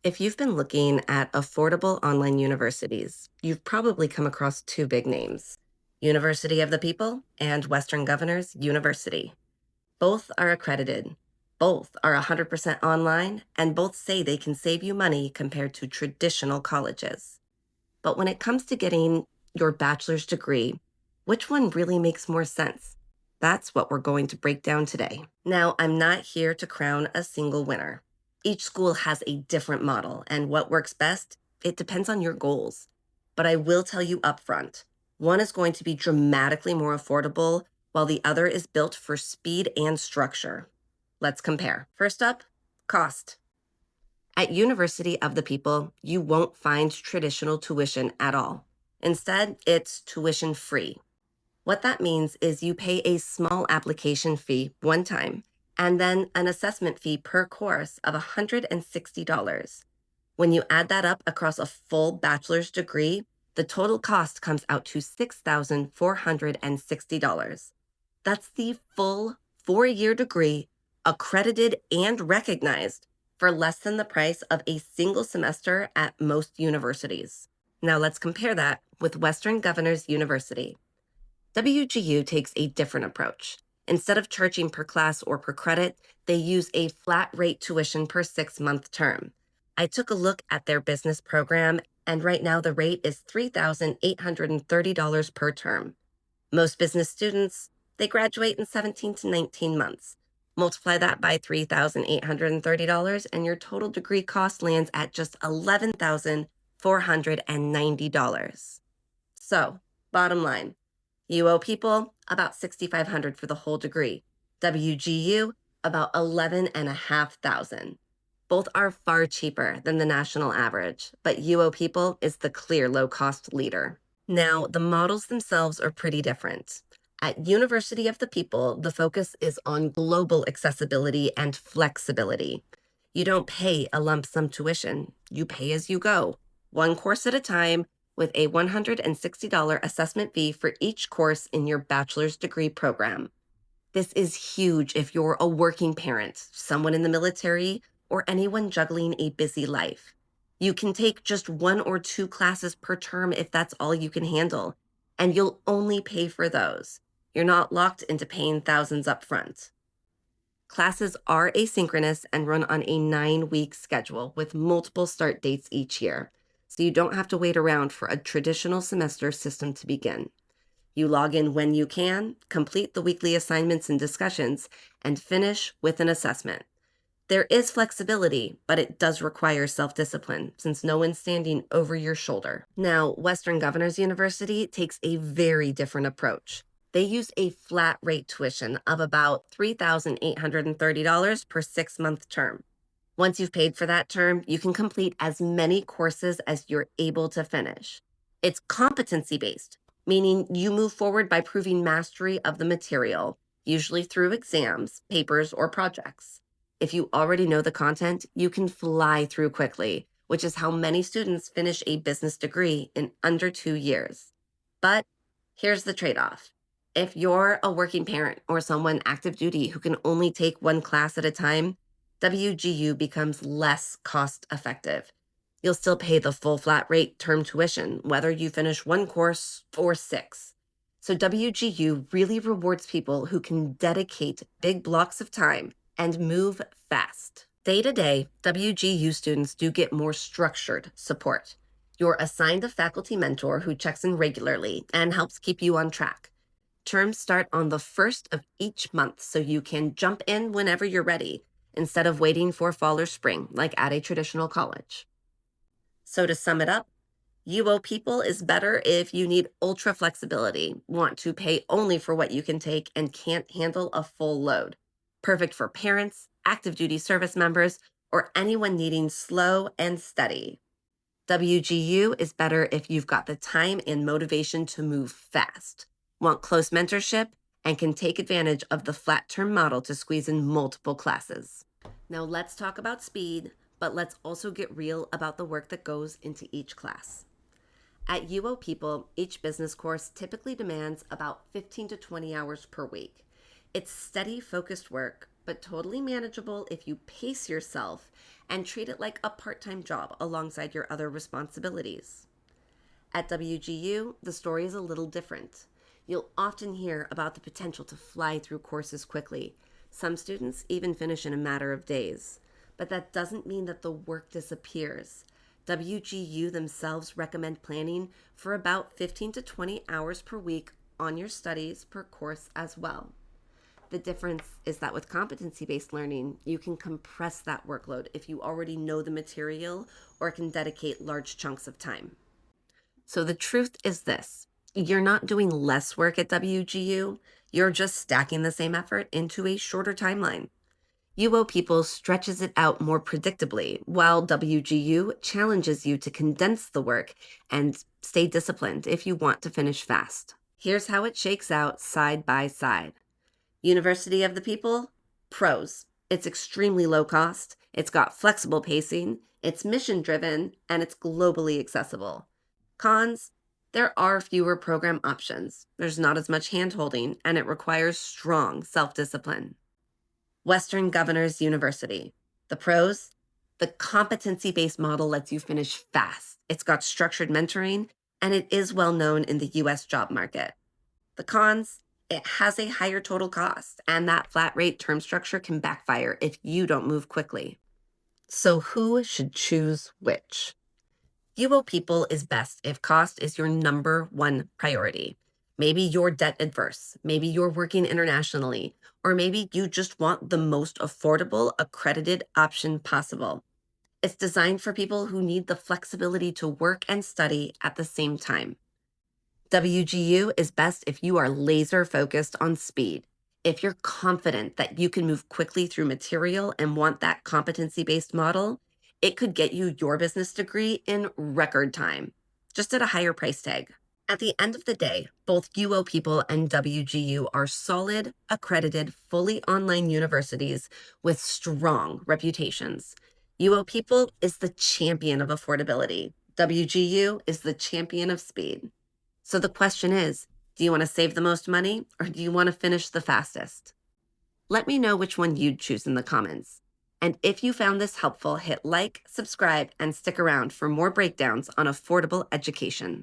If you've been looking at affordable online universities, you've probably come across two big names: University of the People and Western Governors University. Both are accredited, both are 100% online, and both say they can save you money compared to traditional colleges. But when it comes to getting your bachelor's degree, which one really makes more sense? That's what we're going to break down today. Now, I'm not here to crown a single winner. Each school has a different model, and what works best, it depends on your goals. But I will tell you upfront, one is going to be dramatically more affordable, while the other is built for speed and structure. Let's compare. First up, cost. At University of the People, you won't find traditional tuition at all. Instead, it's tuition free. What that means is you pay a small application fee one time and then an assessment fee per course of $160. When you add that up across a full bachelor's degree, the total cost comes out to $6,460. That's the full 4-year degree, accredited and recognized, for less than the price of a single semester at most universities. Now let's compare that with Western Governors University. WGU takes a different approach. Instead of charging per class or per credit, they use a flat rate tuition per 6-month term. I took a look at their business program, and right now the rate is $3,830 per term. Most business students, they graduate in 17 to 19 months. Multiply that by $3,830, and your total degree cost lands at just $11,490. So, bottom line, UoPeople, about $6,500 for the whole degree. WGU, about $11,500. Both are far cheaper than the national average, but UoPeople is the clear low-cost leader. Now, the models themselves are pretty different. At University of the People, the focus is on global accessibility and flexibility. You don't pay a lump sum tuition. You pay as you go, one course at a time, with a $160 assessment fee for each course in your bachelor's degree program. This is huge if you're a working parent, someone in the military, or anyone juggling a busy life. You can take just 1 or 2 classes per term if that's all you can handle, and you'll only pay for those. You're not locked into paying thousands up front. Classes are asynchronous and run on a 9-week schedule with multiple start dates each year, so you don't have to wait around for a traditional semester system to begin. You log in when you can, complete the weekly assignments and discussions, and finish with an assessment. There is flexibility, but it does require self-discipline since no one's standing over your shoulder. Now, Western Governors University takes a very different approach. They use a flat rate tuition of about $3,830 per 6-month term. Once you've paid for that term, you can complete as many courses as you're able to finish. It's competency-based, meaning you move forward by proving mastery of the material, usually through exams, papers, or projects. If you already know the content, you can fly through quickly, which is how many students finish a business degree in under 2 years. But here's the trade-off. If you're a working parent or someone active duty who can only take 1 class at a time, WGU becomes less cost-effective. You'll still pay the full flat rate term tuition, whether you finish 1 course or 6. So WGU really rewards people who can dedicate big blocks of time and move fast. Day to day, WGU students do get more structured support. You're assigned a faculty mentor who checks in regularly and helps keep you on track. Terms start on the first of each month, so you can jump in whenever you're ready, instead of waiting for fall or spring, like at a traditional college. So to sum it up, UoPeople is better if you need ultra flexibility, want to pay only for what you can take, and can't handle a full load. Perfect for parents, active duty service members, or anyone needing slow and steady. WGU is better if you've got the time and motivation to move fast, want close mentorship, and can take advantage of the flat term model to squeeze in multiple classes. Now let's talk about speed, but let's also get real about the work that goes into each class. At UoPeople, each business course typically demands about 15 to 20 hours per week. It's steady, focused work, but totally manageable if you pace yourself and treat it like a part-time job alongside your other responsibilities. At WGU, the story is a little different. You'll often hear about the potential to fly through courses quickly. Some students even finish in a matter of days. But that doesn't mean that the work disappears. WGU themselves recommend planning for about 15 to 20 hours per week on your studies per course as well. The difference is that with competency-based learning, you can compress that workload if you already know the material or can dedicate large chunks of time. So the truth is this: you're not doing less work at WGU, you're just stacking the same effort into a shorter timeline. UoPeople stretches it out more predictably, while WGU challenges you to condense the work and stay disciplined if you want to finish fast. Here's how it shakes out side by side. University of the People, pros. It's extremely low cost, it's got flexible pacing, it's mission driven, and it's globally accessible. Cons, there are fewer program options, there's not as much hand-holding, and it requires strong self-discipline. Western Governors University. The pros, the competency-based model lets you finish fast. It's got structured mentoring, and it is well known in the US job market. The cons, it has a higher total cost, and that flat rate term structure can backfire if you don't move quickly. So who should choose which? UoPeople is best if cost is your number one priority. Maybe you're debt adverse, maybe you're working internationally, or maybe you just want the most affordable accredited option possible. It's designed for people who need the flexibility to work and study at the same time. WGU is best if you are laser focused on speed. If you're confident that you can move quickly through material and want that competency-based model, it could get you your business degree in record time, just at a higher price tag. At the end of the day, both UoPeople and WGU are solid, accredited, fully online universities with strong reputations. UoPeople is the champion of affordability. WGU is the champion of speed. So the question is, do you want to save the most money or do you want to finish the fastest? Let me know which one you'd choose in the comments. And if you found this helpful, hit like, subscribe, and stick around for more breakdowns on affordable education.